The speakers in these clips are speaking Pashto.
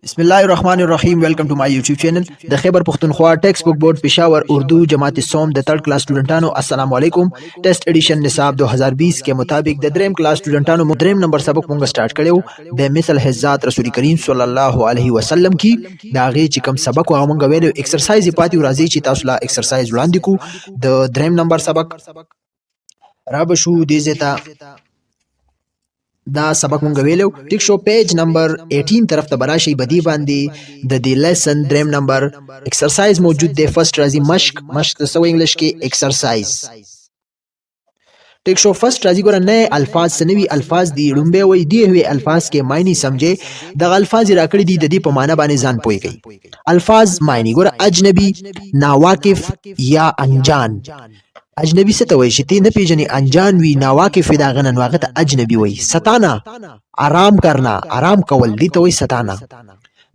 بسم الله الرحمن الرحیم ویلکم ټو مای یوټیوب چینل د خیبر پختونخوا ټیکسټ بک بورډ پېښور اردو جماعت سوم د 3rd کلاس سټوډنټانو السلام علیکم ټیسټ ایډیشن نصاب 2020 के मुताबिक د دریم کلاس سټوډنټانو دریم نمبر سبق مونږ سٹارټ کړو د مثل حزات رسول کریم صلی الله علیه وسلم کی دا غي چې کوم سبق هغه مونږ ویلو ایکسرسایز پاتې ورځي چې تاسو لا ایکسرسایز وړاندې کو د دریم نمبر سبق را بشو دې زتا دا سبق مونږ ویلو ټیک شو پیج نمبر 18 طرف ته براشي بدی باندې د دې لیسن دریم نمبر ایکسرسایز موجود دی فرست راځي مشق سو انګلیش کې ایکسرسایز ټیک شو فرست راځي ګور نه الفاظ سنوي الفاظ دی لومبه وي دی وی الفاظ کې معنی سمجه د الفاظ راکړي دي د دې په معنی باندې ځان پوي کوي الفاظ معنی ګور اجنبي ناواقف یا انجان اجنبی څه ته وایي چې تی نه پیژنې انجان وي ناواقف دا غنن واغه ته اجنبی وایي ستانا آرام کرنا آرام کول دی ته وایي ستانا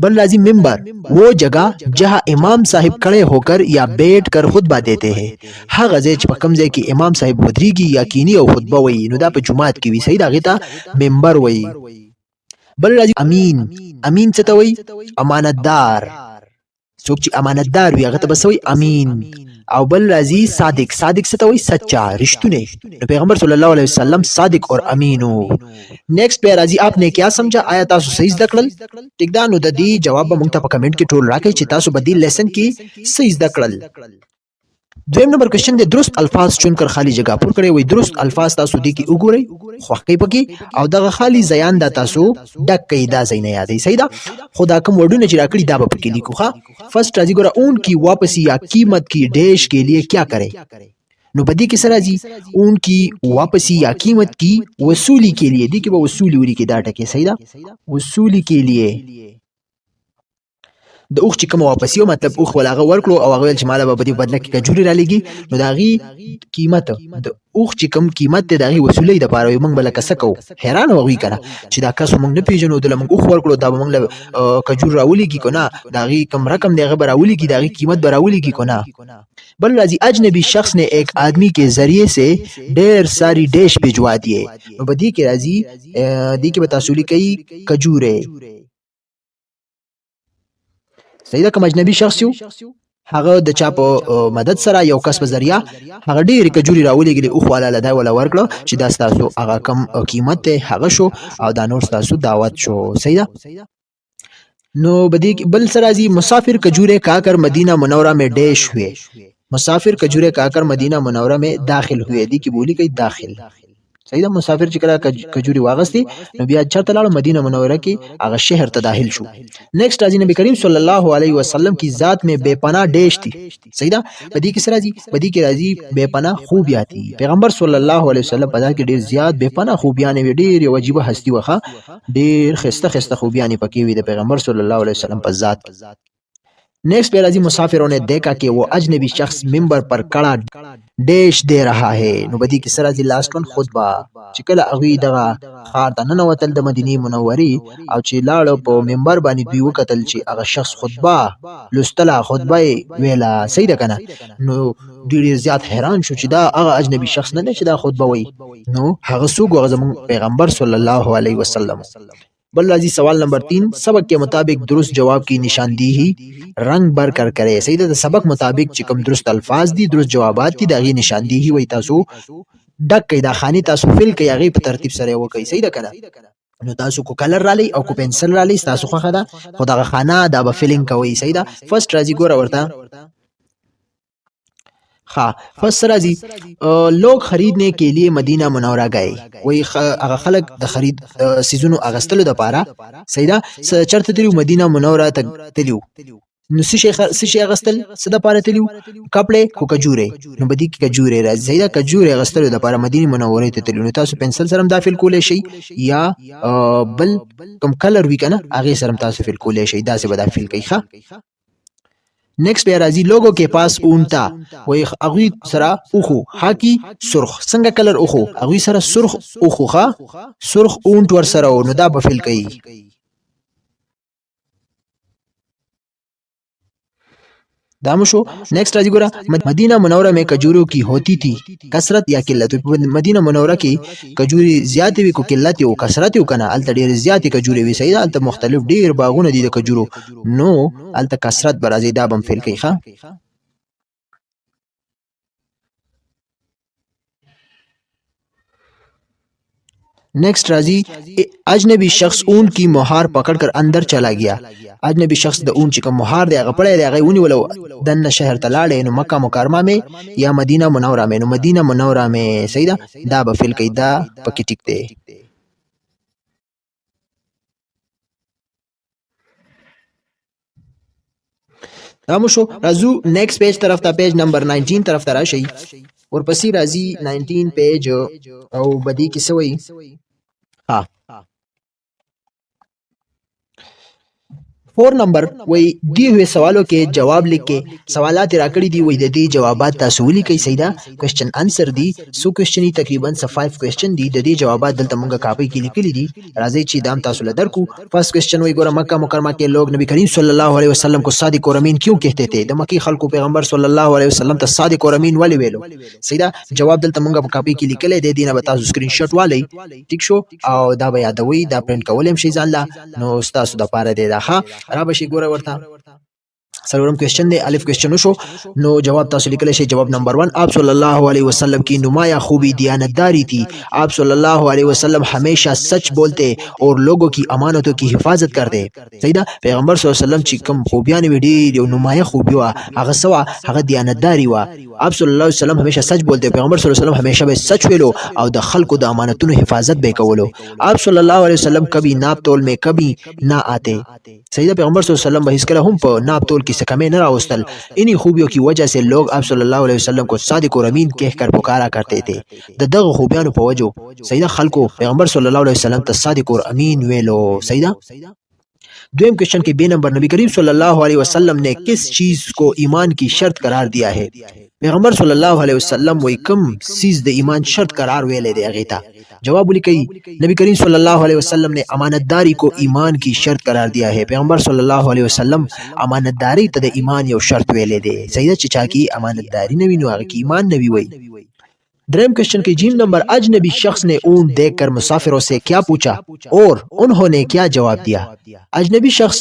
بل لازم منبر وہ جگہ جہاں امام صاحب کھڑے ہو کر یا بیٹھ کر خطبہ دیتے ہیں هغه ځای چې په کوم ځای کې امام صاحب ودرېږي یا کینی او خطبه وایي نو دا په جمعات کې وي صحیح دا غته منبر وایي بل لازم امین امین څه ته وایي امانتدار څوک چې امانتدار وي هغه ته بس وایي امین او بل راځي صادق څه ته وایي سچا رښتونه پیغمبر صلی الله علیه وسلم صادق اور امین نیکسٹ پہ راځي آپ نے کیا سمجھا آیا تاسو صحیح زده کړل ټیک دا نو د دې جواب به موږ ته په کمنټ کې ټول راکړئ چې تاسو به دې لیسن کې صحیح زده کړل دویم نمبر کوېشن دی درست الفاظ چنکر خالی جگہ پر کړئ وای درست الفاظ تاسو دې کې وګورئ خوښ پکې او دغه خالی زیان دا تاسو ډک کړئ دا ځای نه یادئ صحیح ده خدا کوم وډونه چې راکړي دا به پکې لیکو ښه فرست راځي ګوره اون کی واپسی یا قیمت کی ډیش کے لیے کیا کرے نو بدی کې سره راځي اون کی واپسی یا قیمت کی وصولی کے لیے دی کې به وصولی وری کې دا ټکي صحیح ده وصولی کے لیے د اوخ چې کوم واپس یو مطلب اوخ ولاغه ورکړو او هغه چې مال به بدی بدله کې کجوري را لګي نو داغي قیمت د اوخ چې کوم قیمت ته داغي وصولې د پاره موږ بل کس کو حیران وږي کنه چې دا کس موږ نه پیژنو د موږ اوخ ورکړو دا موږ کجور راولي کی کنه داغي کم رقم دیغه براولي کی داغي قیمت براولي کی کنه بل راځي اجنبی شخص نے ایک آدمی کے ذریعے سے ډیر ساری ډیش بھجوا دیے نو بدی کې راځي دی کې بتاسولی کوي کجوره صحیح ده کوم اجنبي شخص یو هغه د چا په مدد سره یو کس په ذریعہ هغه ډیر کجوري راولېږي او خو لاله دا ولا ورکړه چې دا تاسو هغه کم قیمت ته هغه شو او دا نور تاسو دعوت شو صحیح ده نو بدی بل سرازی مسافر کجورے کھا کر مدینہ منورہ میں ڈیش ہوئے مسافر کجورے کھا کر مدینہ منورہ میں داخل ہوئے دی کی بولی گئی داخل صحیح ده مسافر چې کله کجوري واغستي نو بیا چرته لاړ مدینه منوره کې هغه شهر ته داخل شو نیکسٹ راځي نبی کریم صلی الله علیه وسلم کی ذات میں بے پناہ ډیش تھی صحیح ده بدی کې سره راځي بدی کې راځي بے پناہ خوبیات تھی پیغمبر صلی الله علیه وسلم په ځان کې ډیر زیات بے پناہ خوبیان وی ډیر واجب هستی وخه ډیر خسته خوبیان پکې وی د پیغمبر صلی الله علیه وسلم په ذات نیکسٹ پہ راځي مسافروں نے دیکھا کہ وہ اجنبی شخص منبر پر کڑا ډیش دے رہا ہے نو بدی کې سره راځي لاست ون خطبه چې کله هغه دغه خار ته ننوتل د مدینه منورې او چې لاړ په منبر باندې دوی وکتل چې هغه شخص خطبه لستلا خطبه ویلا صحیح ده کنه نو ډیر زیات حیران شو چې دا هغه اجنبي شخص نه دی چې دا خطبه وایي نو هغه څوک هغه زموږ پیغمبر صلی الله علیه وسلم بل راځي سوال نمبر 3 سبق کے مطابق درست جواب کی نشاندہی رنگ بر کر کرے صحیح ده سبق مطابق چې کوم درست الفاظ دي درست جوابات دي دغه نشاندہی وای تاسو ډک کیدا خانی تاسو فل کوي هغه په ترتیب سره وکي صحیح ده کنه نو تاسو کو کلر رالی او کو پنسل رالی تاسو خو خدا خدغه خانه دا به فیلینګ کوي صحیح ده فرست راځي ګور ورته فرست راځي لوگ خریدنے کے لیے مدینہ منورہ گئے وہی هغه خلک د خرید سیزونو اغستلو د پاره صحیح ده چرته تلو مدینہ منورہ ته تلو نو سشي اغستل صدا پاره تلو کپڑے کو کجوره نو بدی کی کجوره راځي صحیح ده کجوره اغستلو د پاره مدینہ منورہ ته تلو نو تاسو پنسل سره داخل کولای شي یا بل کوم کلر وی کنه هغه سره تاسو فل کولای شي دا څه به داخل کوي ښه نیکسٹ پہ راځي لوگوں کے پاس اونتا وای اغوی سرا اوخو حاکی سرخ څنګه کلر اوخو اغوی سرا سرخ اوخو ښا سرخ اونټ ور سره نو دا بفل کوي دا مو شو. نیکسٹ راځي ګوره مدینہ منوره میں کجوروں کی ہوتی تھی کثرت یا قلت. مدینہ منوره کې کجوري زیاتې وي کو قلت او کثرت یو کنه الته ډېر زیاتې کجوري وي صحیح ده الته مختلف ډېر باغونه دي د کجورو نو الته کثرت برازي دا بم فعل کوي ښا. نیکسٹ راځي اجنبی شخص اون کی مہار پکڑ کر اندر چلا گیا. اجنبی شخص د اون چې کوم مہار دی هغه پړی دی هغه ونیولو دنه شهر ته لاړې نو مکه مکرمه میں یا مدینہ منوره میں. نو مدینہ منوره میں صحیح ده دا به فعل کوي دا پکې ټیک دی. دا مو شو. راځو نیکسٹ پیج طرف ته پیج نمبر 19 طرف ته راشي. ورپسې راځي 19 پیج او بدی کې سوی ها 4 نمبر وی دی ہوئے سوالوں کے جواب لکھ کے سوالات راکڑی دی وی د دې جوابات تاسو ولیکئ صحیح ده. کوېسچن انسر دی سو کوېسچن تقریبا 5 کوېسچن دی د دې جوابات دلته مونږه کاپی کې لیکلي دي راځي چې دام تاسو له درکو. فرست کوېسچن وی ګوره مکه مکرمه کې لوگ نبی کریم صلی الله علیه وسلم کو صادق اور امین کیوں کہتے تھے. د مکی خلکو پیغمبر صلی الله علیه وسلم ته صادق اور امین ولی ویلو صحیح ده. جواب دلته مونږه کاپی کې لیکلي دی دینه به تاسو سکرین شاٹ والی ټیک شو او دا به یادوي دا پرینټ کولم شي ځان لا نو تاسو د پاره دی دا ها را بشي ګوره سلورم کوېسچن دی الف کوېسچن شو نو جواب تاسو لیکلی شي. جواب نمبر 1 آپ صلی اللہ علیہ وسلم کی نمایاں خوبی دیانتداری تھی. آپ صلی اللہ علیہ وسلم ہمیشہ سچ بولتے اور لوگوں کی امانتوں کی حفاظت کرتے صحیح ده. پیغمبر صلی الله علیه وسلم چې کوم خوبیان وی ډېر یو نمایاں خوبی وا هغه سوا هغه دیانتداری وا. آپ صلی الله علیه وسلم ہمیشہ سچ بولتے پیغمبر صلی الله علیه وسلم ہمیشہ به سچ ویلو او د خلکو د امانتونو حفاظت به کولو. آپ صلی الله علیه وسلم کبھی ناپ تول میں کبھی نہ آتے صحیح ده. پیغمبر صلی الله علیه وسلم به هیڅ کله هم په ناپ تول کی سے کمی نہ راوستل. انہی خوبیوں کی وجہ سے لوگ آپ صلی اللہ علیہ وسلم کو صادق اور امین کہہ کر پکارا کرتے تھے. د دغه خوبیانو په وجو صحیح ده خلکو پیغمبر صلی الله علیہ وسلم ته صادق اور امین ویلو صحیح ده. دویم کوېسچن کے بے نمبر نبی کریم صلی اللہ علیہ وسلم نے کس چیز کو ایمان کی شرط قرار دیا ہے. پیغمبر صلی اللہ علیہ وسلم وی کم چیز د ایمان شرط قرار ویلې دی هغه ته. جواب ولیکئ نبی کریم صلی اللہ علیہ وسلم نے امانت داری کو ایمان کی شرط قرار دیا ہے. پیغمبر صلی اللہ علیہ وسلم امانت داری ته د ایمان یو شرط ویلې دی صحیح ده چې چا کی امانت داری نه وي نو هغه کی ایمان نه وي. دریم کوېسچن کی جیم نمبر اجنبی شخص نے اونٹ دیکھ کر مسافروں سے کیا پوچھا اور انہوں نے کیا جواب دیا. اجنبی شخص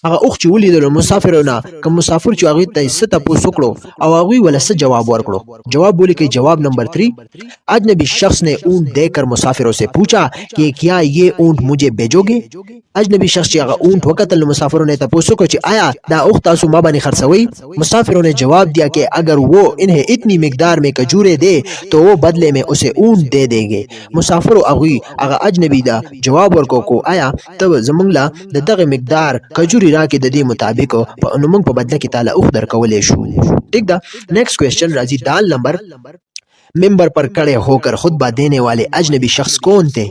هغه اوخ چې ولیدل مسافرونه کوم مسافر چې هغه ته څه تاسو وکړو او هغه ولا څه جواب ورکړو. جواب ولیکئ جواب نمبر 3 اجنبی شخص نے اونٹ دیکھ کر مسافروں سے پوچھا کہ کیا یہ اونٹ مجھے بھیجو گے. اجنبی شخص چې هغه اونٹ وکتل مسافروں نے تاسو وکړو چې آیا دا اوخ تاسو ما باندې خرڅوي. مسافروں نے جواب دیا کہ اگر وہ انہیں اتنی مقدار میں کجورے دے تو وہ بدلے میں اسے اونٹ دے دیں گے. مسافر هغه اجنبی دا جواب ورکو کو آیا ته زمونږ لا د دغه مقدار کجوري راکې د دې مطابق په نو موږ په بدله کې تعالی اوخ درکولې شو ٹھیک ده. نیکسٹ کوېسچن راځي دال نمبر ممبر پر کڑے ہو کر خطبہ دینے والے اجنبی شخص کون تھے.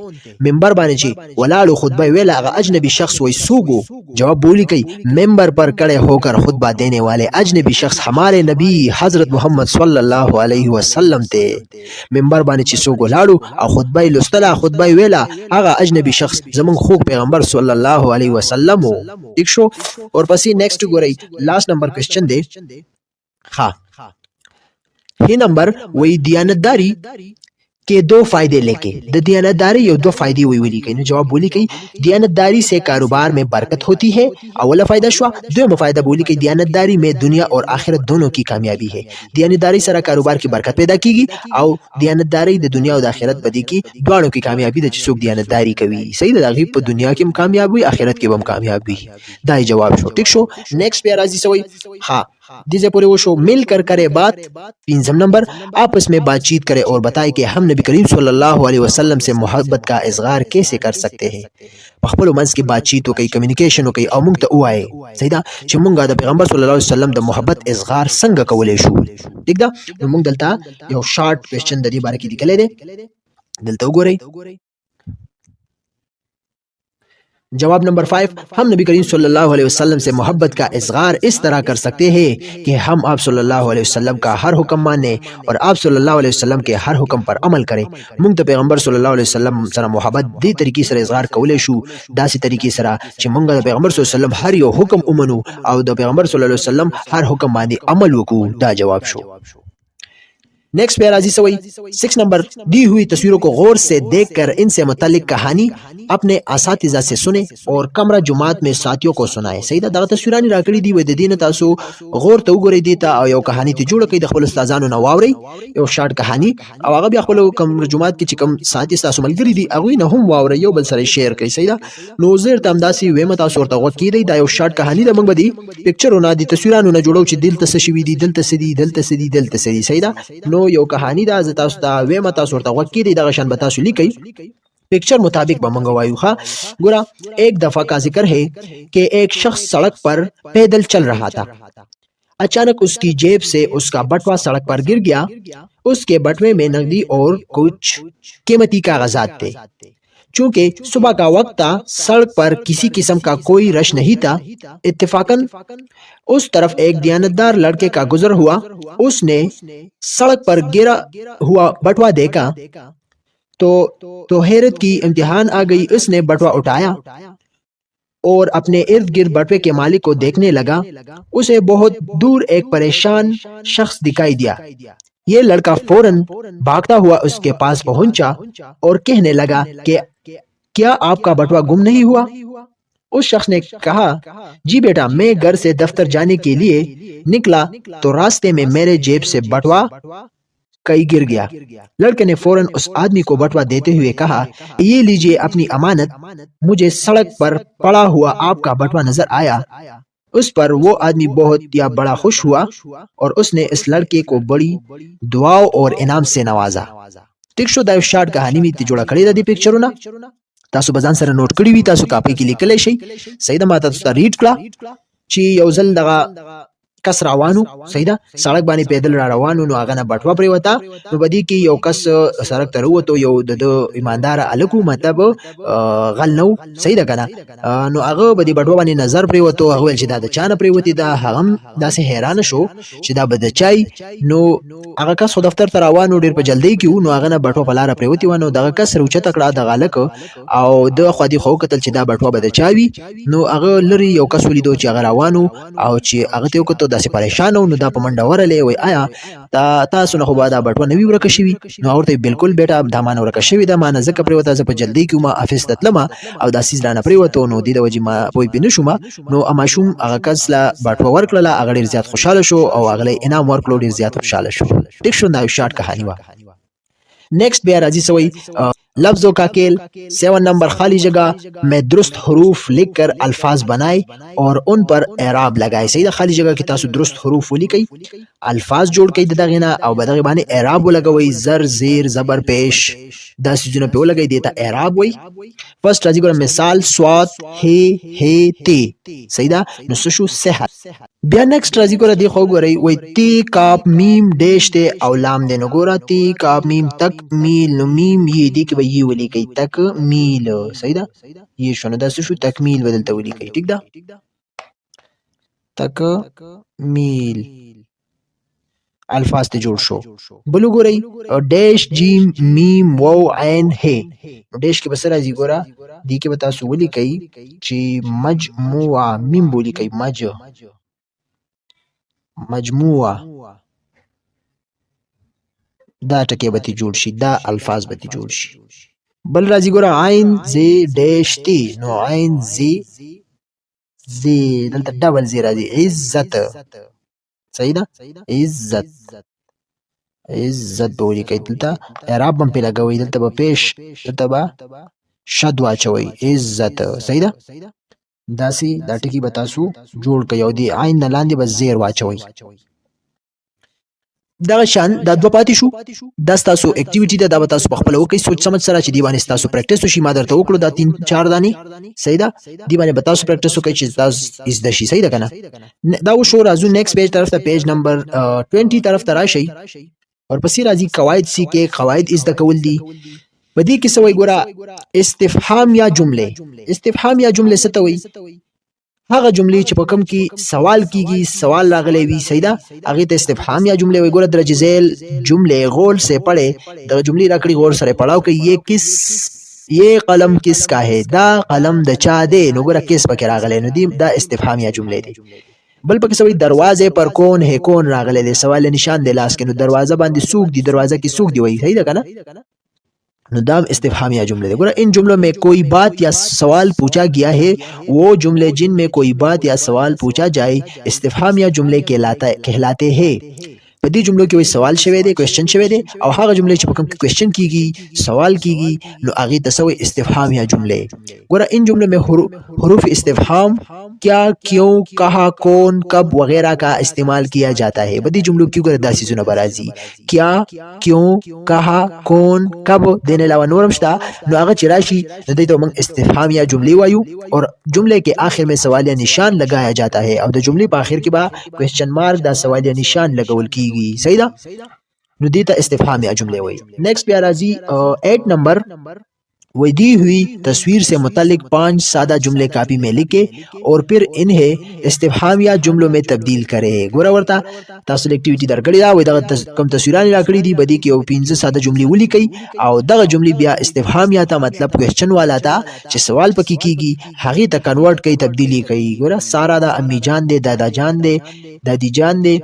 ممبر باندې چې ولاړو خطبه ویلا هغه اجنبی شخص وای سوګو. جواب بولی کوي ممبر پر کڑے ہو کر خطبہ دینے والے اجنبی شخص ہمارے نبی حضرت محمد صلی اللہ علیہ وسلم تھے. ممبر باندې چې سوګو لاړو او خطبه لستلا خطبه ویلا هغه اجنبی شخص زمون خو پیغمبر صلی الله علیه وسلم ٹھیک شو. اور پسې نیکسٹ ګورئ لاست نمبر کوېسچن دی ها ہی نمبر وہی دیانتداری کے دو فائدے لے کے د دیانتداری یو دو فائدے وی ویلی کئی. جواب بولی کئی دیانتداری سے کاروبار میں برکت ہوتی ہے. اولا فائدہ شوا. دویم فائدہ بولی کئی دیانتداری میں دنیا اور آخرت دونوں کی کامیابی ہے. دیانتداری سره کاروبار کی برکت پیدا کیږي او دیانتداری د دنیا او د آخرت بدی کی دواړو کی کامیابی د چې څوک دیانتداری کوي صحیح ده هغه په دنیا کې هم کامیاب وي آخرت کې هم کامیاب وي. دا جواب شو ٹھیک شو. نیکسٹ پہ راځي سوئی ها دیجے پورے وہ شو مل کر کرے بات. پنجم نمبر آپس میں بات چیت کرے اور بتائے کہ ہم نبی کریم صلی اللہ علیہ وسلم سے محبت کا اظہار کیسے کر سکتے ہیں. خپل منځ کې بات چیت وکي کمیونیکیشن وکي او موږ ته وایي صحیح ده چې موږ د پیغمبر صلی الله علیه وسلم د محبت اظهار څنګه کولای شو ٹھیک ده. نو موږ دلته یو شارټ کوېسچن د دې باره کې لیکلی دی دلته وګورئ. जवाब नंबर 5, हम नबी करीम सल्लल्लाहु अलैहि वसल्लम से मोहब्बत का इज़हार इस तरह कर सकते हैं कि हम आप सल्लल्लाहु अलैहि वसल्लम का हर हुक्म माने और आप सल्लल्लाहु अलैहि वसल्लम के हर हुक्म पर अमल करें। मूंग द पैगंबर सल्लल्लाहु अलैहि वसल्लम सरा मोहब्बत दी तरीके से इज़हार कौले शू दासी तरीके सरा कि मूंग द पैगंबर सल्लल्लाहु अलैहि वसल्लम हर यो हुक्म उमनु और द पैगंबर सल्लल्लाहु अलैहि वसल्लम हर हुक्म माने अमल वकू। दा जवाब शो। नेक्स्ट पे राजी सवई 6 नंबर, दी हुई तस्वीरों को गौर से देखकर इनसे मुतालिक कहानी अपने असातिज़ा से सुने और कमरा जुमात में साथियों को सुनाए। सही दा दगा तस्वीरानी राकड़ी दी व द दीन तासु गौर तो गोरे देता और यो कहानी ती जुड़ कई द खपल उस्तादानो ना वावरी यो शार्ट कहानी और आगे भी खपल कमरा जुमात की चिकम साथी तासु मलगरी दी अगुई ना हम वावरी यो बल सरे शेयर कई। सही दा नोजर तमदासी वे मता सोरता वत की दा यो शार्ट कहानी दा मंग बदी पिक्चर होना दी तस्वीरानो ना जुड़ो ची दिल तसशीवी दी दिल तसदी दिल तसदी दिल तसदी। सही दा नो यो कहानी दा ज तासु ता वे मता सोरता वत की दा गशान बतासु लिखई पिक्चर मुताबिक बमंगवायु खा गुरा। एक दफा का जिक्र है कि एक शख्स सड़क पर पैदल चल रहा था। अचानक उसकी जेब से उसका बटुआ सड़क पर गिर गया। उसके बटुए में नकदी और कुछ कीमती कागजात थे। चूंकि सुबह का वक्त था, सड़क पर किसी किस्म का कोई रश नहीं था। इत्तेफाकन उस तरफ एक दियानतदार लड़के का गुजर हुआ। उसने सड़क पर गिरा हुआ बटुआ देखा तो हैरत की इम्तिहान आ गई। उसने बटुआ उठाया और अपने इर्द गिर्द बटुए के मालिक को देखने लगा। उसे बहुत दूर एक परेशान शख्स दिखाई दिया। ये लड़का फौरन भागता हुआ उसके पास पहुंचा और कहने लगा कि क्या आपका बटुआ गुम नहीं हुआ? उस शख्स ने कहा, जी बेटा, मैं घर से दफ्तर जाने के लिए निकला तो रास्ते में मेरे जेब से बटुआ कहीं गिर गया। लड़के ने फौरन उस आदमी को बटुआ देते हुए कहा, ये लीजिए अपनी अमानत, मुझे सड़क पर पड़ा हुआ आपका बटुआ नजर आया। उस पर वो आदमी बहुत या बड़ा खुश हुआ और उसने इस लड़के को बड़ी दुआओं और इनाम से नवाजा। टिक्शो दाइव शार्ट कहानी में जोड़ा खड़े दी पिक्चर ना तासु बजान सर नोट कड़ी हुई तासु कापी के लिए कले शई सही दा माता तुस्ता रीड कला ची यौजल दगा कस रावानु। सही दा सड़क बानी पैदल रावानु नो आगा ना बटवा परे वता नो बदी की यो कस सड़क तरु तो यो ददो ईमानदार अलकू मतलब गल नो। सही दा कना नो आगा बदी बटवा बानी नजर परे वतो आगा वेल चिदा चान परे वती दा हम दा से हैरान शो चिदा बदचाई नो आगा कस दफ्तर तरावानु डेर पे जल्दी क्यों नो आगा ना बटवा पलार परे वती वनो दा कस रुचा तकड़ा दा गालक او د خدي خو کتل چې دا بټوا بده چاوي نو هغه لري یو کس ولیدو چې هغه روانو او چې هغه ته وکړو داسې پریشان نو دا په منډه ورلې وای آیا تاسو نه خو دا بټوا نوی ورکه شوی نو اورته بالکل بیٹا دا مان ورکه شوی دا مان زکه پرې وته په جلدی کې ما افیس تتلم او دا سیز رانه پرې وته نو د وجه ما پوي بنه شوم نو اما شوم هغه کس لا بټوا ورکړه هغه ډیر زیات خوشاله شو او هغه انعام ورکړو ډیر زیات خوشاله شو. ټیک شو دا شارټ کہانی وا. नेक्स्ट बे राजी सवई लफ्जों का खेल 7 नंबर, खाली जगह में दुरुस्त हरूफ लिखकर अल्फाज बनाए और उन पर एराब लगाए. सही खाली जगह की तासु दुरुस्त हरूफ लिखई अल्फाज जोड़ कई दगना और बदगे बाने एराब लगाई जर जेर जबर पेश 10 जुना पे लगाई देता एराब वही. फर्स्ट राजी को मिसाल स्वाद हे ते सही दा नुसुशु सेहत. बिया नेक्स्ट राजी को देखो गोरई वही ती काप मीम डेश ते औलाम देनो गोरा ती काप मीम तक मील नो मीम ये दी कि ये वली कई तक मील. सही दा ये शोनो दा सुशु तकमील बदलता वली कई. ठीक दा तक मील अल्फाज ते जोड़ शो बलू गोरई डैश जीम मीम वाव ऐन है. डैश के बसरा जी गोरा दी के बता सुवली कई ची मजमुआ मीम बोली कई मजमुआ दा टके बती जोड़ शी दा अल्फाज बती जोड़ शी. बल राजी गोरा आइन जे डैश ती नो आइन जे दलता डबल जे राजी इज्जत. सही दा इज्जत बोली कई दलता एराब बम पे लगा हुई दलता बा पेश दलता बा शद वाचवई इज्जत. सही दा दासी दा टिकी बतासु जोड़ कई और दी आइन न लांदे बस जेर वाचवई. دا شان دا دو پاتې شو دا تاسو اکټیویټی دا تاسو په خپل وکي سوچ سمجھ سره چې دی باندې تاسو پریکټیس وشي. ما درته وکړو دا 3-4 دانی. صحیح ده دی باندې تاسو پریکټیس وکړئ چې تاسو از د شي. صحیح ده کنه دا و شو راځو نیکسٹ پیج طرف ته پیج نمبر 20 طرف ته راشي اور پسې راځي قواعد سی کې قواعد از د کول دي بدی کې سوې ګوره استفهام یا جمله. استفهام یا جمله څه ته وایي؟ هغه جملې چې په کوم کې سوال کیږي، سوال راغلی وي، صحیح ده، هغه ته استفهام یا جمله وایي. ګوره درجه ذیل جمله غور سے پڑھے، د جملې راکړي غور سره پڑھاو کوي. یہ قلم کس کا ہے، دا قلم د چا دی، نو ګوره کس پکې راغلی، نو دی دا استفهام یا جمله دی. بل پکې سوي دروازه پر کون ہے، کون راغلی دی، سوال نشان دی لاس کې، نو دروازه باندې سوق دی، دروازه کې سوق دی وایي، صحیح ده کنه، نو دام استفهام یا جملے دے. گورا ان جملوں میں کوئی بات یا سوال پوچھا گیا ہے، وہ جملے جن میں کوئی بات یا سوال پوچھا جائے استفهام یا جملے کہلاتے ہیں. په دې جملو کې وای سوال شوی دی، کوېسچن شوی دی، او هغه جملې چې په کوم کې کوېسچن کیږي، سوال کیږي، نو هغه ته سوی استفهام یا جملے. ګوره ان جملوں میں حروف استفهام کیا، کیوں، کہا، کون، کب وغیرہ کا استعمال کیا جاتا ہے. بدی جملوں کی ګوره داسې زونه برازي، کیا، کیوں، کہا، کون، کب، دین علاوه نورم شته، نو هغه چې راشي نو دې ته موږ استفهام یا جملے وایو، اور جملے کے آخر میں سوال یا نشان لگایا جاتا ہے، او د جملې په آخر کې به کوېسچن مارک دا سوال یا نشان لګول کیږي، صحیح ده، نو دیتا استفهام یا جملے وای. نیکسٹ بیا راځي 8 نمبر، وہ دی ہوئی تصویر سے متعلق 5 سادہ جملے کاپی میں لکھے اور پھر انہیں استفهام یا جملوں میں تبدیل کرے. ګوره ورته تاسو اکټیویټي درکړی دا، وای دغه کوم تصویرونه راکړي دي، بدی کې او 15 ساده جملې ولیکي، او دغه جملې بیا استفهام یا ته مطلب کوېسچن والا تا چې سوال پکې کیږي، هغه ته کنورټ کوي، تبدیلی کوي. ګوره سارا دا امی جان دے، دادا جان دے، دادی جان دے،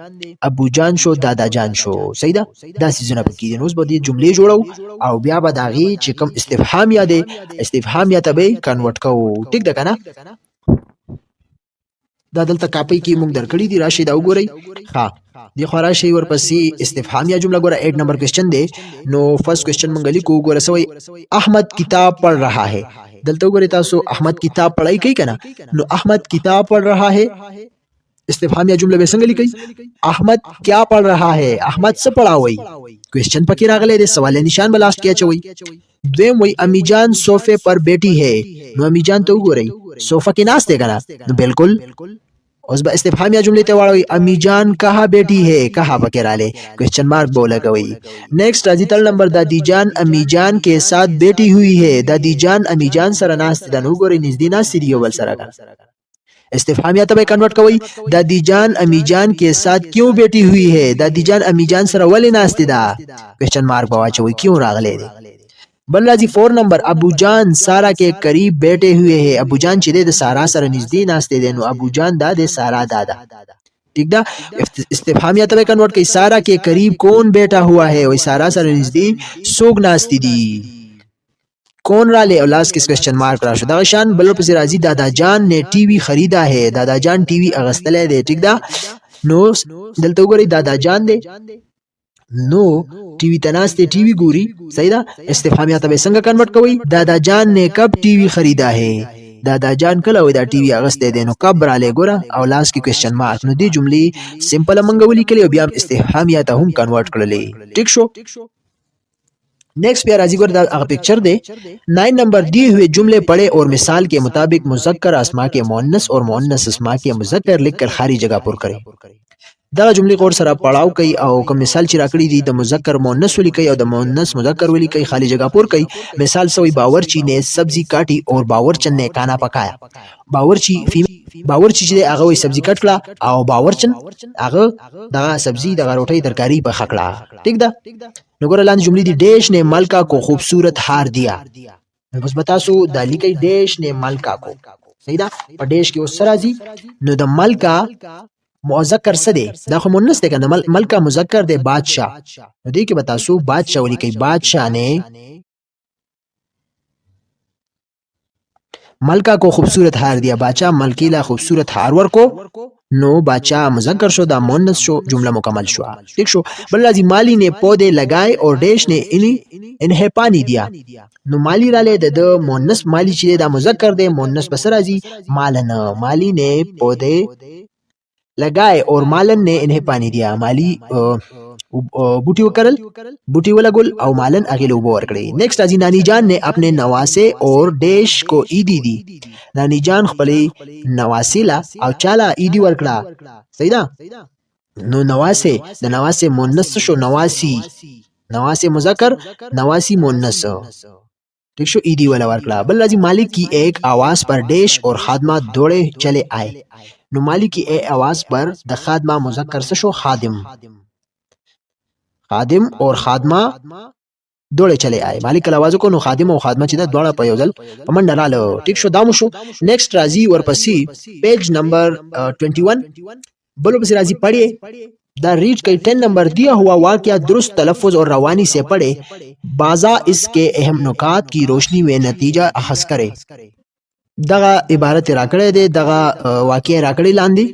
ابو جان شو، دادا جان شو، صحیح ده، دا سيزونه پکې دي. نو اوس به دې جملې جوړو او بیا به داغي چې کوم استفهام یا دے استفهام یا ته به کنورټ کوو، ټیک ده کنه. دا دلته کاپی کې موږ درکړی دی، راشي دا وګورئ. ها دی خو راشي ورپسې استفهام یا جمله. ګوره 8 نمبر کوېسچن دی، نو فرست کوېسچن موږ لیکو. ګوره سوی احمد کتاب پڑھ رہا ہے. دلته وګورئ تاسو احمد کتاب پڑھائی کوي کنه، نو احمد کتاب پڑھ رہا ہے، استفهام یا جمله به څنګه لیکي؟ احمد کیا پڑھ رہا ہے، احمد څه پڑھاوي، کوېسچن پکې راغلی دی، سوال نشان به لاست کې اچوي. دویم وای امی جان صوفے پر بیٹھی ہے، نو امی جان ته وګورئ صوفه کې ناست دی کنه، نو بالکل اوس به استفهام یا جمله ته واړوي، امی جان کہاں بیٹھی ہے، کہاں پکې رااله، کوېسچن مارک به لګوي. نیکسٹ راځي تل نمبر، دادی جان امی جان کے ساتھ بیٹھی ہوئی ہے. دادی جان امی جان سره ناست ده، نو وګورئ نږدې ناست دی یو بل سره کنه، استفهام یا ته کنورټ کوي. دادی جان امی جان کے ساتھ کیوں بیٹھی ہوئی ہے، دادی جان امی جان سره ولې ناست ده، کوېسچن مارک به واچوي، کیوں راغلی دی. بل راځي 4 نمبر، ابو جان سارا کے قریب بیٹھے ہوئے ہیں. ابو جان چې د سارا سره نږدې ناست دی، نو ابو جان دا د سارا دادا، ٹھیک ده. استفهام یا ته کنورټ کوي، سارا کے قریب کون بیٹھا ہوا ہے، وای سارا سره نږدې څوک ناست دي، کون را لے، اور لاست کې کوېسچن مارک راشو. دغه شان بل پسې راځي، دادا جان نے ٹی وی خریدا ہے. دادا جان ٹی وی اغستلی دی، ٹھیک ده. نو دلته وګورئ دادا جان دی، نو ٹی وی تناست ٹی وی ګوري، صحیح ده. استفهام یا ته څنګه کنورټ کوي، دادا جان نے کب ٹی وی خریدا ہے، دادا جان کله وای دا ټي وی اغسته دي، نو کب را لګوره او لاس کې کوېسچن مارک. نو دې جملې سمپل منګه ولیکلې او بیا استفهام یا ته هم کنورټ کړلې، ټیک شو. نیکسٹ بیا راځي ګور دا هغه پکچر دی 9 نمبر، دی ہوئے جملے پڑھے اور مثال کے مطابق مذکر اسماء کے مؤنث اور مؤنث اسماء کے مذکر لکھ کر خالی جگہ پر کرے. دا جملې غور سره پړاو کوي او کوم مثال چې راکړي دي د مذکر مؤنث ولیکي او د مؤنث مذکر ولیکي، خالی جگہ پر کوي. مثال سوی باورچی نے سبزی کاٹی اور باورچن نے کھانا پکایا. باورچی چې هغه وي سبزی کټ کړه او باورچن هغه دا سبزی د روټۍ ترکاری په خکړه، ٹھیک ده. نو ګور لاندې جملې دي، ډیش نے ملکہ کو خوبصورت ہار دیا. بس بتاسو دا لیکي ډیش نے ملکہ کو، صحیح ده. په ډیش کې اوس راځي، نو د ملکہ مذکر څه دی، دا خو مؤنث دی کنه، ملکہ مذکر دی بادشاہ، نو دې کې بتاسو بادشاہ ولیکي، بادشاہ نے ملکہ کو خوبصورت ہار دیا، بادشاہ ملکی لا خوبصورت ہار ورکو، نو بادشاہ مذکر شو، دا مؤنث شو، جملہ مکمل شو، ٹھیک شو. بل راځي مالی نے پودے لگائے اور ڈیش نے انہیں پانی دیا. نو مالی را لے د مؤنث، مالی چې دا مذکر دی، مؤنث بس راځي مالن. مالی نے پودے لگائے اور مالن نے انہیں پانی دیا. مالی بوٹی وکرل، بوٹی ولګول او مالن اغیل وبو ورکړي. نیکسٹ راځي نانی جان نے اپنے نواسے اور ڈیش کو عیدی دی. نانی جان خپلې نواسې لا او چاله عیدی ورکړه، صحیح ده. نو نواسے د نواسے مؤنث شو، نواسی، نواسی مذکر، نواسی مؤنث، ٹھیک شو ایدی والا ورکړه. بل راځي مالک کی ایک आवाज पर ڈیش اور خادمہ دوڑے چلے آئے. نو مالک کی اے आवाज پر د خادمہ مذکر څه شو خادم. خادم اور خادمہ دوړې چلے آئے. مالک کله आवाज کو نو خادم او خادمه چې دا دواړه په یو ځل په منډه رااله. ټیک شو دا مو شو. نیکسٹ راځي ورپسې پیج نمبر 21 بلو پسې راځي پڑھیے. دا ریڈ کئی 10 نمبر دیا ہوا واقعہ درست تلفظ اور روانی سے پڑھے. بازا اس کے اہم نکات کی روشنی میں نتیجہ اخذ کرے. دغه عبارت راکړی دی دغه واقع راکړی لاندې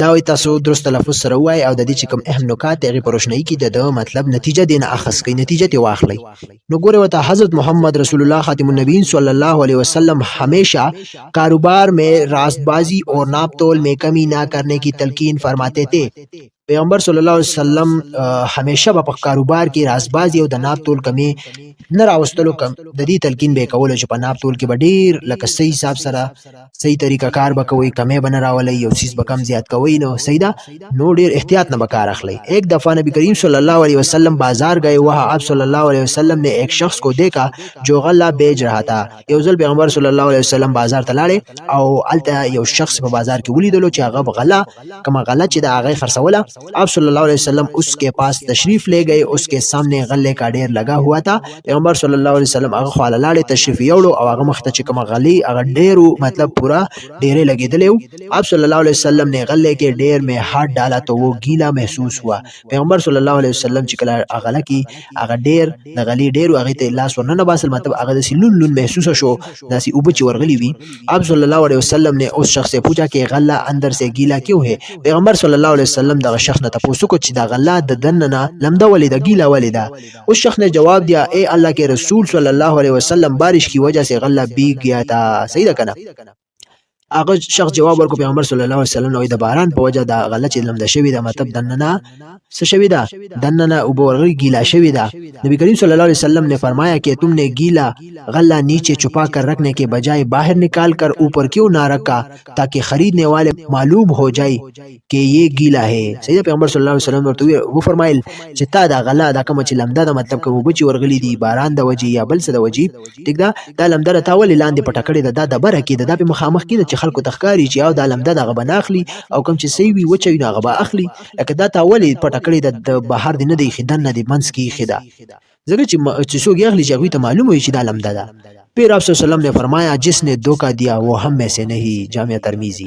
دا وي تاسو درست تلفظ سره وای او د دې چې کوم اهم نکات هغه په روشنايي کې د مطلب نتیجه دینه اخذ کوي نتیجه تی واخلي. نو ګوره وته حضرت محمد رسول الله خاتم النبیین صلی الله علیہ وسلم ہمیشہ کاروبار میں راست بازی اور ناپ تول میں کمی نہ کرنے کی تلقین فرماتے تھے. پیغمبر صلی الله علیه وسلم همیشه په کاروبار کې رازبازي او د ناپ تول کمی نه راوستلو کم د دې تلقین به کول چې په ناپ تول کې به ډیر لکه صحیح حساب سره صحیح طریقه کار به کوي کمی بن راولي یو چیز به کم زیات کوي نو سیدا نو ډیر احتیاط نه بکار اخلي. ایک دفعہ نبی کریم صلی اللہ علیہ وسلم بازار گئے. وہاں آپ صلی اللہ علیہ وسلم نے ایک شخص کو دیکھا جو غلہ بیچ رہا تھا. یو ځل پیغمبر صلی الله علیه وسلم بازار ته لاړې او الته یو شخص په بازار کې ولیدلو چې هغه غله کما غله چې د هغه خرڅوله. آپ صلی اللہ علیہ وسلم اس کے پاس تشریف لے گئے. اس کے سامنے غلے کا ډیر لگا ہوا تھا. پیغمبر صلی اللہ علیہ وسلم هغه خواله لاړې تشریف یوړو او هغه مخته چې کوم غلی هغه ډیرو مطلب پورا ډیرې لګیدلې. آپ صلی اللہ علیہ وسلم نے غلے کے ډیر میں ہاتھ ڈالا تو وہ گیلا محسوس ہوا. پیغمبر صلی اللہ علیہ وسلم چې کله غله کې هغه ډیر د غلی ډیر هغه ته لاس ورننه باسل مطلب هغه د سلون لون محسوس شو داسې اوبه چې ورغلی وي. آپ صلی اللہ علیہ وسلم نے اس شخص سے پوچھا کہ غلہ اندر سے گیلا کیوں ہے. پیغمبر صلی اللہ علیہ وسلم دغه شخص نه تاسو کو چې دا غلہ د دننه لمده ولې د گیلا ولې دا. اس شخص نے جواب دیا اے اللہ کے رسول صلی اللہ علیہ وسلم بارش کی وجہ سے غلہ بھیگ گیا تھا. صحیح ده کنه. هغه شخص جواب ورکو پیغمبر صلی الله علیه وسلم نو د باران په وجه دا غله چې لمده شوی دا مطلب دننه څه شوی دا دننه او بورغی گیلا شوی دا. نبی کریم صلی اللہ علیہ وسلم نے فرمایا کہ تم نے گیلا غلہ نیچے چھپا کر رکھنے کے بجائے باہر نکال کر اوپر کیوں نہ رکھا تاکہ خریدنے والے معلوم ہو جائے کہ یہ گیلا ہے. صحیح پیغمبر صلی الله علیه وسلم ورته و فرمایل چې تا دا غله دا کوم چې لمده دا مطلب کوم بچي ورغلی دی باران د وجه یا بل څه د وجه ټیک دا لمده تا ولې لاندې پټ کړی دا د بره کې دا په مخامخ کې چې خلکو تخکاری چې او دا لمده دغه بناخلی او کوم چې سی وی وچوي نو هغه اخلي لکه دا تا ولې پټ کړی د بهر دی نه دی خدان نه دی منس کی خدا ځکه چې څوک یې اخلي چې هغوی ته معلوم وي چې دا لمده ده. پھر آپ صلی اللہ علیہ وسلم نے فرمایا جس نے دھوکہ دیا وہ ہم میں سے نہیں. جامعہ ترمذی.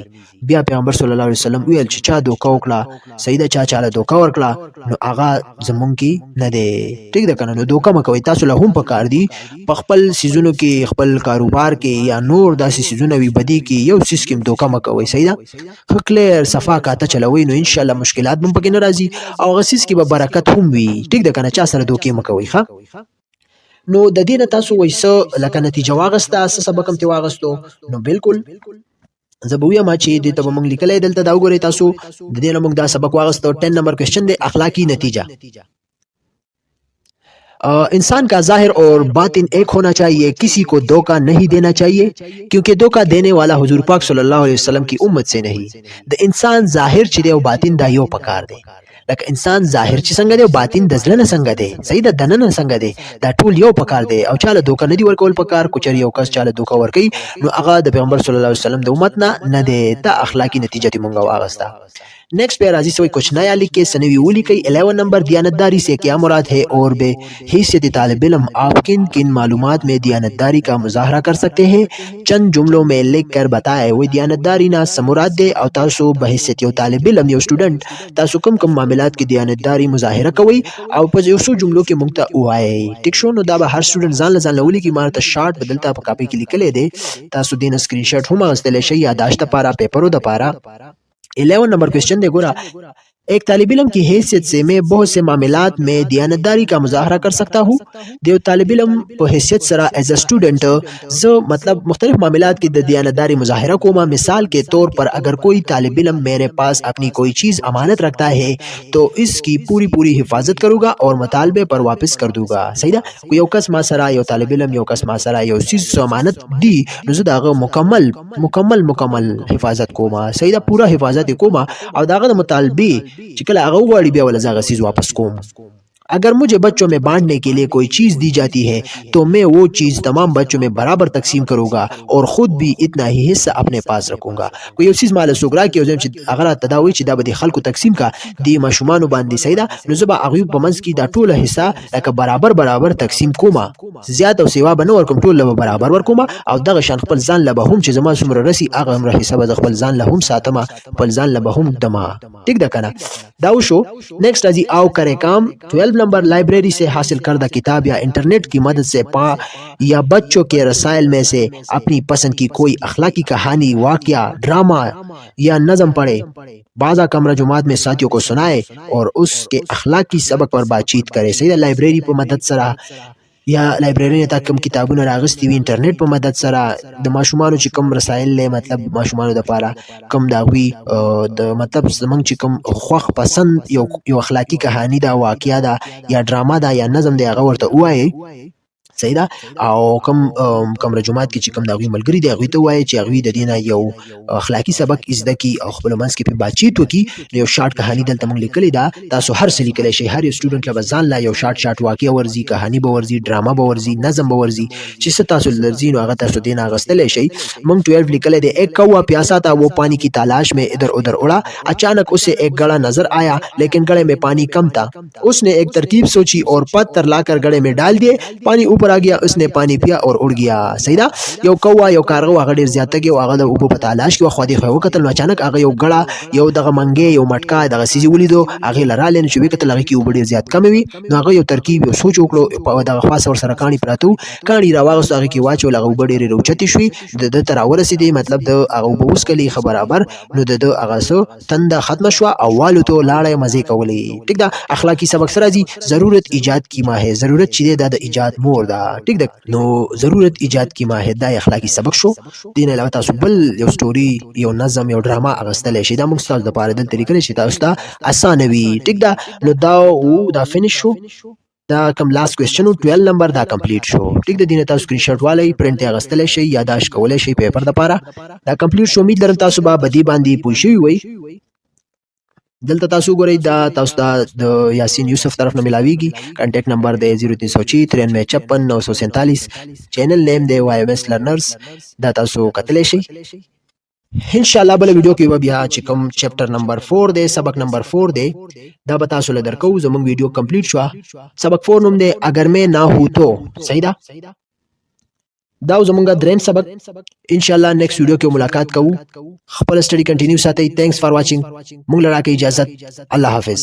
بیا پیغمبر صلی الله علیه وسلم ویل چې چا دھوکہ وکړه سیدا چا چاله دھوکہ ورکړه نو هغه زمون کې نه دی. ټیک ده کنه. نو دھوکہ مکوئ تاسو له هم پکار دی په خپل سيزونو کې خپل کاروبار کې یا نور داسې سيزونه وي بدی کې یو سیس کې دھوکہ مکوئ. سیدا کلیر صفا کاته چلوي نو ان شاء الله مشکلات هم پکې نه راځي او غسیس کې به برکت هم وي. ټیک ده کنه. چا سره دھوکې مکوئ ښه. نو د دې نه تاسو وایسه لکه نتیجه واغسته څه سبق هم تی واغستو نو بالکل زبویا ما چې د ته موږ لیکلای دلته دا وګورئ تاسو د دې نه موږ دا سبق واغستو 10 نمبر کوېسچن دی اخلاقی نتیجہ. انسان کا ظاہر اور باطن ایک ہونا چاہیے. کسی کو دھوکہ نہیں دینا چاہیے کیونکہ دھوکہ دینے والا حضور پاک صلی اللہ علیہ وسلم کی امت سے نہیں. د انسان ظاهر چې دی او باطن دا یو پکار دی. لکه انسان ظاهر چې څنګه دی او باطن د زړه نه څنګه دی. صحیح ده دننه څنګه دی دا ټول یو پکار دی او چاله دوکه نه دی ورکول پکار. کو چری یو کس چاله دوکه ورکي نو هغه د پیغمبر صلی الله علیه وسلم د امت نه دی. دا اخلاقی نتیجه تی مونږ واغستا. نیکسٹ پہ راضی سے کچھ نیا لکھ کے سنوی اولی کئی 11 نمبر دیانتداری سے کیا مراد ہے اور بے حیثیت طالب علم آپ کن کن معلومات میں دیانتداری کا مظاہرہ کر سکتے ہیں چند جملوں میں لکھ کر بتائے. وہ دیانتداری نہ سمراد دے او تاسو بحیثیت یو طالب علم یو سٹوڈنٹ تاسو کم کم معاملات کی دیانتداری مظاہرہ کوي او په یو څو جملو کې مونږ ته وایي. ټیک شو. نو دا به هر سټوډنټ ځان ځان لولي کی مارته شارټ بدلتا په کاپی کې لیکلې دي تاسو دین اسکرین شاٹ هم غستل شي یاداشت لپاره پیپرو د لپاره. 11 نمبر کوېسچن دی ګورا. ایک طالب علم کی حیثیت سے میں بہت سے معاملات میں دیانتداری کا مظاہرہ کر سکتا ہوں. دیو طالب علم په حیثیت سره ایز ا سٹوڈنٹ زه مطلب مختلف معاملات کی د دیانتداری مظاہرہ کوما. مثال کے طور پر اگر کوئی طالب علم میرے پاس اپنی کوئی چیز امانت رکھتا ہے تو اس کی پوری پوری حفاظت کروں گا اور مطالبے پر واپس کر دوں گا. صحیح ده. یو کس ما سره یو طالب علم یو کس ما سره یو چیز امانت دی نو زه دغه مکمل حفاظت کوما. صحیح ده. پورا حفاظت کوما او دغه مطالبه چې کله هغه وغواړي بیا ول زغه سیز واپس کوم अगर मुझे बच्चों में बांटने के लिए कोई चीज दी जाती है तो मैं वो चीज तमाम बच्चों में बराबर तकसीम करूंगा और खुद भी इतना ही हिस्सा अपने पास रखूंगा कोई चीज माल सुगरा کې وزم چې اگر تداوی چې د خلکو تقسیم کا دی مشومان باندې سیدا نو زبا اغیب پمنس کی دا ټوله حصہ لکه برابر تقسیم کوما زیات او سیوا بنو ورکوم ټول له برابر ورکوما او دغه شان خپل ځان له هم چې زما څومره رسی هغه هم حساب د خپل ځان له هم ساتما خپل ځان له هم دما ٹھیک ده کنه دا وشو نیکسٹ ازي او کرے کام 12 नंबर लाइब्रेरी से हासिल करदा किताब या इंटरनेट की मदद से पा या बच्चों के रसायल में से अपनी पसंद की कोई अखलाकी कहानी वाकया ड्रामा या नज़म पढ़े बाजा कमरा जुमात में साथियों को सुनाए और उसके अखलाकी सबक पर बातचीत करे सही लाइब्रेरी पर मदद सरा या लाइब्रेरी ته کوم کتابونه راغستي وي انټرنیټ په مدد سره د ماشومانو چې کوم رسایل له مطلب ماشومانو د پاره کوم دا وی د مطلب زمونږ چې کوم خوخ پسند یو اخلاقی کہانی دا واقعیا دا یا ډراما دا یا نظم دی هغه ورته وایي صحیح ده او کوم رجومات کې چې کوم دا غوي ملګری دی هغه ته وایي چې هغه د دینه یو اخلاقی سبق زده کی او خپل منځ کې په بچیت وکي یو شارټ کہانی دلته موږ لیکلې ده تاسو هر څه لیکلی شئ هر یو سټوډنټ له ځان لا یو شارټ واقعي ورزي کہانی به ورزي ډراما به ورزي نظم به ورزي چې څه تاسو لرزي نو هغه تاسو دینه غستلی شئ موږ 12 لیکلې ده ایک کوا پیاسا تھا وہ پانی کی تلاش میں ادھر ادھر اڑا اچانک اسے ایک گڑا نظر آیا لیکن گڑے میں پانی کم تھا اس نے ایک ترکیب سوچی اور پتھر لا کر گڑے میں ډال دیے پانی اوپر आ गया उसने पानी पिया और उड़ गया صحیح ده یو کوا یو کارغه هغه ډیر زیاته کې هغه د اوبو په تلاش کې خو دې خو کتل اچانک هغه یو غړه یو دغه منګي یو مټکا دغه سيزي ولیدو هغه لراله نو چې وکتل هغه کې اوبو ډیر زیات کم وي نو هغه یو ترکیب یو سوچ وکړو په دغه خاص ور سره کانی پراتو کانی راوغه هغه کې واچو هغه اوبو ډیر روچتی شوی د تر ورسېدي مطلب د هغه اوبو وس کلی خبرابر نو د هغه سو تنده ختم شو او والو ته لاړې مزه کولې ټیک ده اخلاقی سبق سره دي ضرورت ایجاد کی ما ہے ضرورت چې د ایجاد مور ده ټیک ده نو ضرورت ایجاد کی ماهده اخلاقی سبق شو دین علاوه تاسو بل یو سټوري یو نظم یو ډراما اغستل شي دا موږ تاسو د پاره د طریقې شي تاسو ته اسانه وي ټیک دا نو دا فینیش شو دا کوم لاست کوېسچن 12 نمبر دا کمپلیټ شو ټیک د دینه تاسو سکرین شاټ والي پرنٹ اغستل شي یاداش کولای شي پیپر د پاره دا کمپلیټ شو امید لرم تاسو به بدی باندې پوښی وي دلته تاسو ګورئ دا تاسو د یاسین یوسف طرف نه ملاویږي کانټیکټ نمبر دی 0306935947 چینل نیم دی YMS لرنرز دا تاسو کتلی شئ ان شاء الله بل ویډیو کې بیا چې کوم چپټر نمبر 4 دی سبق نمبر 4 دی دا به تاسو له درکو زموږ ویډیو کمپلیټ شو سبق 4 نوم دی اگر میں نہ ہوں تو صحیح ده دا زمونږه دریم سبق ان شاء الله نیکسٹ ویډیو کې ملاقات کوو خپل سټڈی کنټینیو ساتئ تھینکس فار واچینګ مونږ لرا کې اجازه الله حافظ